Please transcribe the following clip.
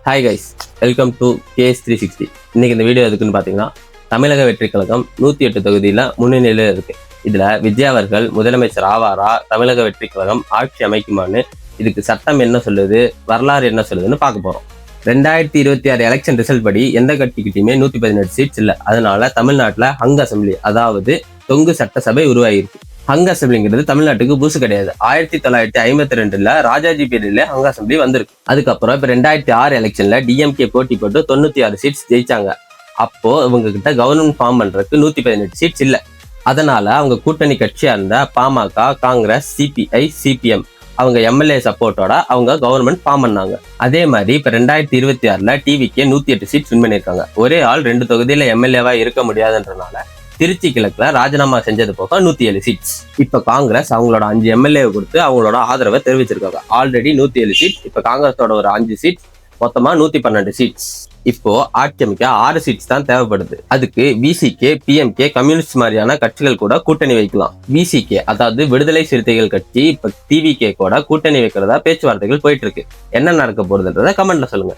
Hi guys, welcome to KS360. இன்னைக்கு இந்த video எதுக்குன்னு பார்த்தீங்கன்னா, தமிழக வெற்றி கழகம் 108 தொகுதியில் முன்னணியில் இருக்கு. இதில் விஜய் அவர்கள் முதலமைச்சர் ஆவாரா, தமிழக வெற்றி கழகம் ஆட்சி அமைக்குமான்னு, இதுக்கு சட்டம் என்ன சொல்லுது, வரலாறு என்ன சொல்லுதுன்னு பார்க்க போகிறோம். 2026 எலெக்ஷன் ரிசல்ட் படி எந்த கட்சிக்கிட்டையுமே 118 சீட்ஸ் இல்லை. அதனால தமிழ்நாட்டில் ஹங் அசம்பிளி, அதாவது தொங்கு சட்டசபை உருவாகிருக்கு. ஹங் அசம்பிளிங்கிறது தமிழ்நாட்டுக்கு புதுசு கிடையாது. 1952 ராஜாஜி பீரியட்ல ஹங் அசம்பிளி வந்திருக்கு. அதுக்கப்புறம் இப்ப 2006 எலெக்ஷன்ல டிஎம்கே போட்டி போட்டு 96 சீட்ஸ் ஜெயிச்சாங்க. அப்போ இவங்க கிட்ட கவர்மெண்ட் ஃபார்ம் பண்றதுக்கு 118 சீட்ஸ் இல்ல. அதனால அவங்க கூட்டணி கட்சியா இருந்த பாமக, காங்கிரஸ், சிபிஐ, சிபிஎம் அவங்க எம்எல்ஏ சப்போர்ட்டோட அவங்க கவர்மெண்ட் ஃபார்ம் பண்ணாங்க. அதே மாதிரி இப்ப 2026 டிவிக்கே 108 சீட்ஸ் வின் பண்ணிருக்காங்க. ஒரே ஆள் 2 தொகுதியில எம்எல்ஏவா இருக்க முடியாதுன்றனால திருச்சி கிழக்குல ராஜினாமா செஞ்சது போக 107 சீட்ஸ். இப்ப காங்கிரஸ் அவங்களோட 5 எம்எல்ஏ கொடுத்து அவங்களோட ஆதரவை தெரிவிச்சிருக்காங்க. ஆல்ரெடி 107 சீட்ஸ், இப்ப காங்கிரஸோட ஒரு 5 சீட்ஸ், மொத்தமா 112 சீட்ஸ். இப்போ ஆட்சி அமைக்க 6 சீட்ஸ் தான் தேவைப்படுது. அதுக்கு விசிகே, பிஎம்கே, கம்யூனிஸ்ட் மாதிரியான கட்சிகள் கூட கூட்டணி வைக்கலாம். விசிகே அதாவது விடுதலை சிறுத்தைகள் கட்சி இப்ப டிவிகே கூட கூட்டணி வைக்கிறதா பேச்சுவார்த்தைகள் போயிட்டு இருக்கு. என்ன நடக்க போறதுன்றத கமெண்ட்ல சொல்லுங்க.